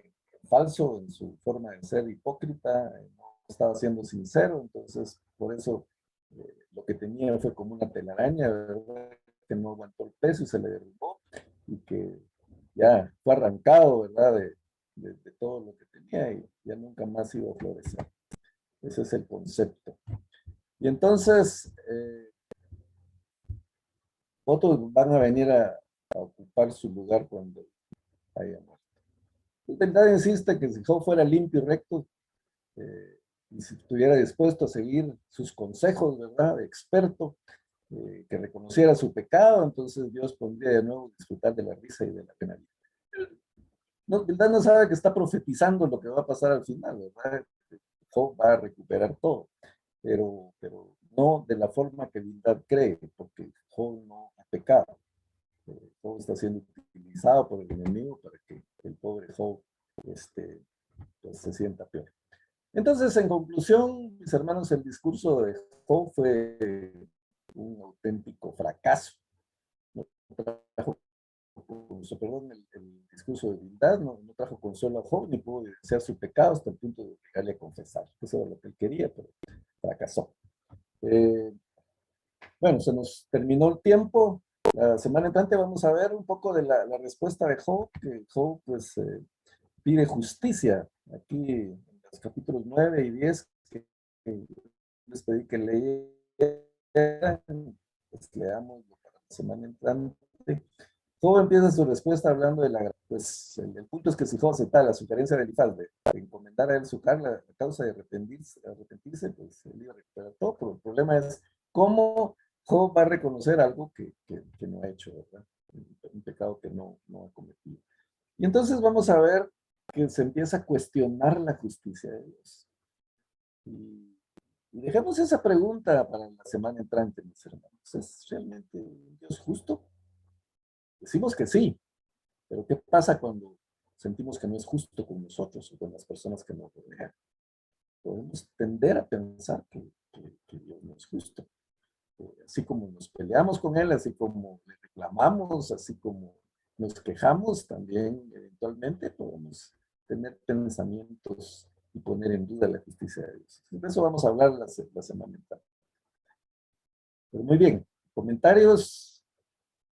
falso, en su forma de ser hipócrita, no estaba siendo sincero, entonces por eso lo que tenía fue como una telaraña, ¿verdad? Que no aguantó el peso y se le derrumbó y que ya fue arrancado, ¿verdad? De todo lo que tenía y ya nunca más iba a florecer. Ese es el concepto. Y entonces, otros van a venir a ocupar su lugar cuando haya muerto. La verdad insiste que si Job fuera limpio y recto, y si estuviera dispuesto a seguir sus consejos, ¿verdad? De experto, que reconociera su pecado, entonces Dios podría de nuevo disfrutar de la risa y de la pena. No, Bildad no sabe que está profetizando lo que va a pasar al final, ¿verdad? Job va a recuperar todo, pero no de la forma que Bildad cree, porque Job no ha pecado. Job está siendo utilizado por el enemigo para que el pobre Job pues, se sienta peor. Entonces, en conclusión, mis hermanos, el discurso de Job fue un auténtico fracaso. No trajo, perdón, el discurso de Bildad no trajo consuelo a Job, ni pudo evidenciar su pecado hasta el punto de obligarle a confesar. Eso era lo que él quería, pero fracasó. Bueno, se nos terminó el tiempo. La semana entrante vamos a ver un poco de la respuesta de Job, que Job pues pide justicia. Aquí en los capítulos 9 y 10, que les pedí que leyeran, pues leámoslo para la semana entrante. Job empieza su respuesta hablando de la... Pues el punto es que si Job acepta la sugerencia de Elifaz de encomendar a él su carga a causa de arrepentirse, pues él iba a recuperar todo, pero el problema es cómo Job va a reconocer algo que no ha hecho, ¿verdad? Un pecado que no ha cometido. Y entonces vamos a ver que se empieza a cuestionar la justicia de Dios. Y dejemos esa pregunta para la semana entrante, mis hermanos. ¿Es realmente un Dios justo? Decimos que sí, pero ¿qué pasa cuando sentimos que no es justo con nosotros o con las personas que nos rodean? Podemos tender a pensar que Dios no es justo. Así como nos peleamos con Él, así como le reclamamos, así como nos quejamos, también eventualmente podemos tener pensamientos y poner en duda la justicia de Dios. De eso vamos a hablar la semana entrante. Pero muy bien, comentarios.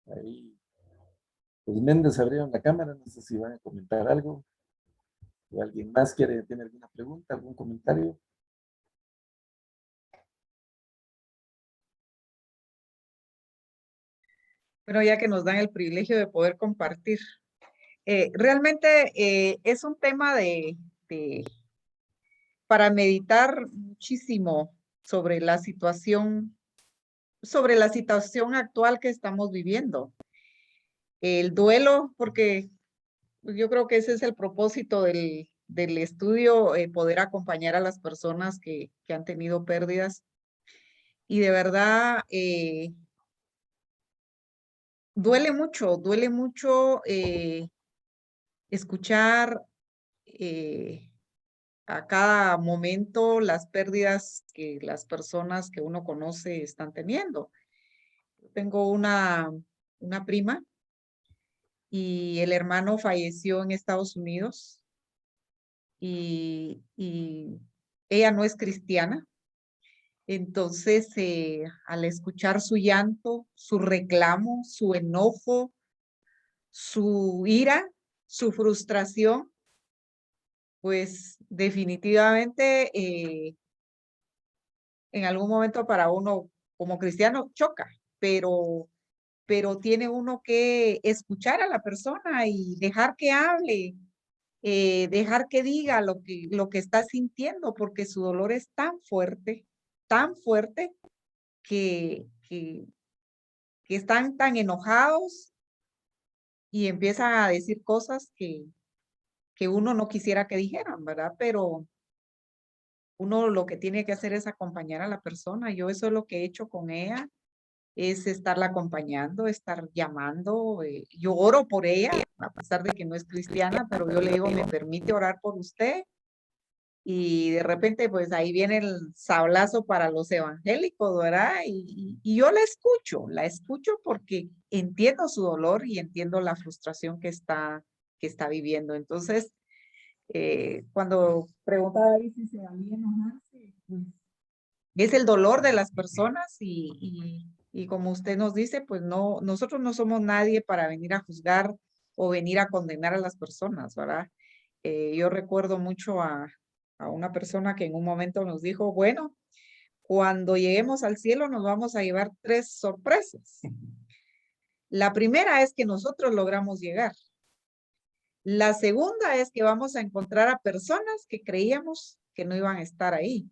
Ahí los Méndez abrieron la cámara, no sé si van a comentar algo. ¿O alguien más tiene alguna pregunta, algún comentario? Bueno, ya que nos dan el privilegio de poder compartir. Realmente es un tema para meditar muchísimo sobre la situación actual que estamos viviendo. El duelo, porque yo creo que ese es el propósito del estudio, poder acompañar a las personas que han tenido pérdidas. Y de verdad, duele mucho escuchar a cada momento las pérdidas que las personas que uno conoce están teniendo. Tengo una prima y el hermano falleció en Estados Unidos y ella no es cristiana. Entonces, al escuchar su llanto, su reclamo, su enojo, su ira, su frustración, pues definitivamente en algún momento para uno como cristiano choca, pero tiene uno que escuchar a la persona y dejar que hable, dejar que diga lo que está sintiendo, porque su dolor es tan fuerte que están tan enojados y empiezan a decir cosas que uno no quisiera que dijeran, ¿verdad? Pero uno lo que tiene que hacer es acompañar a la persona. Yo eso es lo que he hecho con ella, es estarla acompañando, estar llamando. Yo oro por ella, a pesar de que no es cristiana, pero yo le digo, ¿me permite orar por usted? Y de repente, pues ahí viene el sablazo para los evangélicos, ¿verdad? Y yo la escucho porque entiendo su dolor y entiendo la frustración que está viviendo. Entonces, cuando preguntaba ahí si se valía enojarse, pues es el dolor de las personas y como usted nos dice, pues no, nosotros no somos nadie para venir a juzgar o venir a condenar a las personas, ¿verdad? Yo recuerdo mucho a una persona que en un momento nos dijo, bueno, cuando lleguemos al cielo nos vamos a llevar 3 sorpresas. La primera es que nosotros logramos llegar. La segunda es que vamos a encontrar a personas que creíamos que no iban a estar ahí.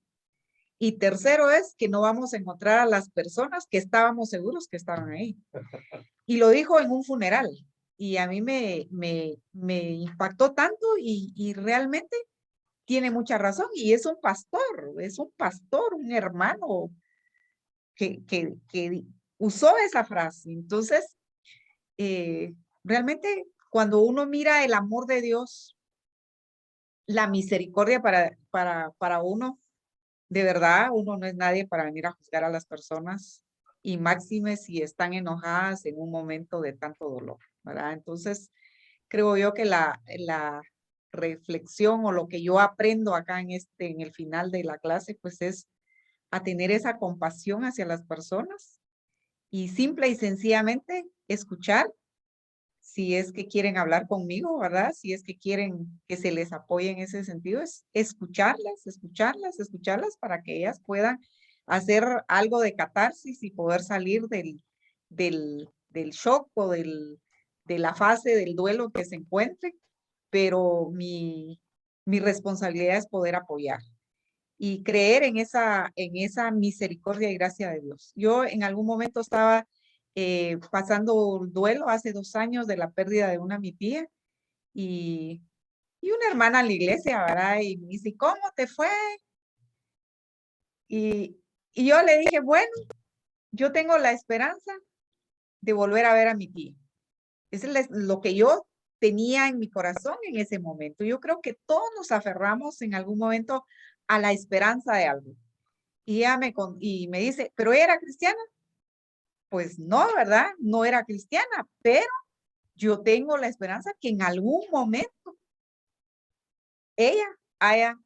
Y tercero es que no vamos a encontrar a las personas que estábamos seguros que estaban ahí. Y lo dijo en un funeral. Y a mí me impactó tanto y realmente tiene mucha razón. Y es un pastor, un hermano que usó esa frase. Entonces, realmente cuando uno mira el amor de Dios, la misericordia para uno, de verdad, uno no es nadie para venir a juzgar a las personas y máxime si están enojadas en un momento de tanto dolor, ¿verdad? Entonces, creo yo que la reflexión o lo que yo aprendo acá en el final de la clase, pues es a tener esa compasión hacia las personas y simple y sencillamente escuchar si es que quieren hablar conmigo, ¿verdad? Si es que quieren que se les apoye en ese sentido, es escucharlas para que ellas puedan hacer algo de catarsis y poder salir del shock o de la fase del duelo que se encuentren, pero mi responsabilidad es poder apoyar y creer en esa misericordia y gracia de Dios. Yo en algún momento estaba pasando duelo hace 2 años de la pérdida de mi tía y una hermana en la iglesia, ¿verdad? Y me dice, ¿cómo te fue? Y yo le dije, bueno, yo tengo la esperanza de volver a ver a mi tía. Eso es lo que yo tenía en mi corazón en ese momento. Yo creo que todos nos aferramos en algún momento a la esperanza de algo. Y ella me dice, ¿pero era cristiana? Pues no, ¿verdad? No era cristiana, pero yo tengo la esperanza que en algún momento ella haya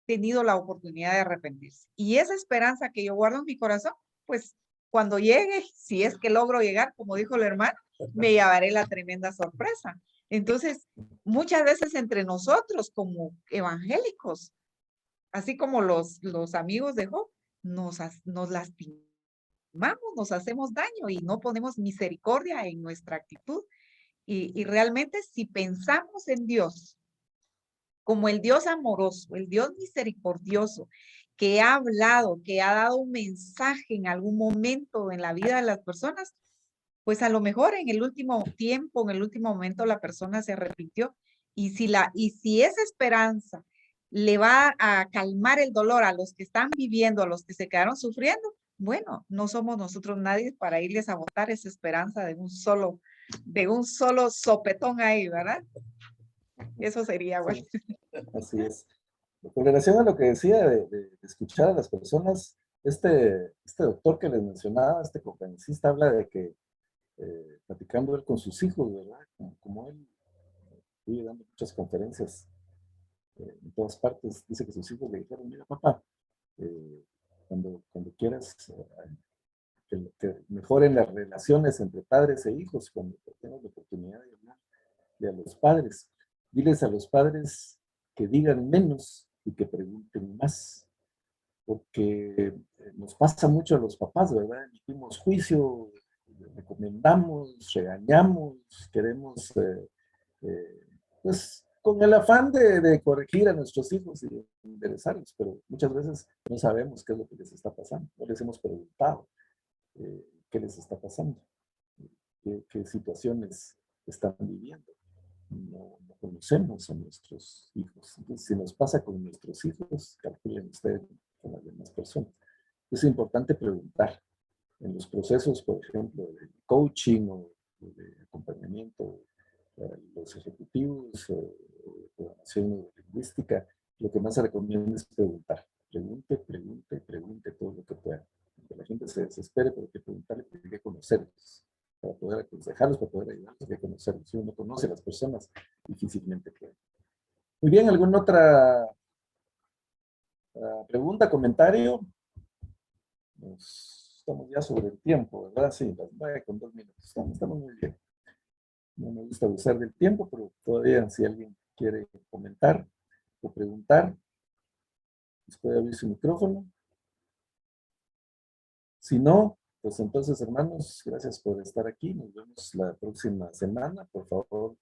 tenido la oportunidad de arrepentirse. Y esa esperanza que yo guardo en mi corazón, pues cuando llegue, si es que logro llegar, como dijo el hermano, me llevaré la tremenda sorpresa. Entonces, muchas veces entre nosotros como evangélicos, así como los amigos de Job, nos lastimamos, nos hacemos daño y no ponemos misericordia en nuestra actitud. Y realmente si pensamos en Dios como el Dios amoroso, el Dios misericordioso, que ha hablado, que ha dado un mensaje en algún momento en la vida de las personas, pues a lo mejor en el último tiempo, en el último momento, la persona se arrepintió. Y si esa esperanza le va a calmar el dolor a los que están viviendo, a los que se quedaron sufriendo, bueno, no somos nosotros nadie para irles a botar esa esperanza de un solo sopetón ahí, ¿verdad? Eso sería bueno. Así es. Con relación a lo que decía de escuchar a las personas, este doctor que les mencionaba, este conferencista, habla de que platicando él con sus hijos, ¿verdad? Como él sigue dando muchas conferencias en todas partes, dice que sus hijos le dijeron, mira papá, cuando quieras que mejoren las relaciones entre padres e hijos, cuando tengas la oportunidad de hablar a los padres, diles a los padres que digan menos y que pregunten más, porque nos pasa mucho a los papás, ¿verdad? Emitimos juicio, recomendamos, regañamos, queremos, pues, con el afán de corregir a nuestros hijos y de enderezarlos, pero muchas veces no sabemos qué es lo que les está pasando, no les hemos preguntado qué les está pasando, qué situaciones están viviendo. No conocemos a nuestros hijos. Entonces, si nos pasa con nuestros hijos, calculen ustedes con las demás personas. Es importante preguntar en los procesos, por ejemplo, de coaching o de acompañamiento a los ejecutivos o de programación neurolingüística, lo que más se recomienda es preguntar. Pregunte todo lo que pueda. Que la gente se desespere, pero hay que preguntarle, porque hay que conocerlos para poder aconsejarlos, para poder ayudarlos, hay que conocerlos. Si uno conoce a las personas, difícilmente puede. Muy bien, ¿alguna otra pregunta, comentario? Estamos ya sobre el tiempo, ¿verdad? Sí, las 9:02. Estamos muy bien. No me gusta abusar del tiempo, pero todavía si alguien quiere comentar o preguntar, les puede abrir su micrófono. Si no, pues entonces, hermanos, gracias por estar aquí. Nos vemos la próxima semana. Por favor,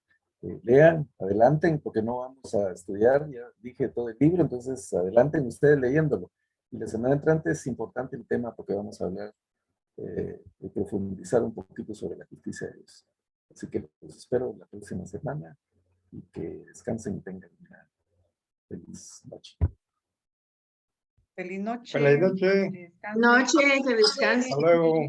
lean, adelanten, porque no vamos a estudiar, ya dije todo el libro, entonces adelanten ustedes leyéndolo. Y la semana entrante es importante el tema porque vamos a hablar de profundizar un poquito sobre la justicia de Dios. Así que los espero la próxima semana y que descansen y tengan una feliz noche. Feliz noche. Feliz noche. Descansen. Noche, que descanse. Hasta luego.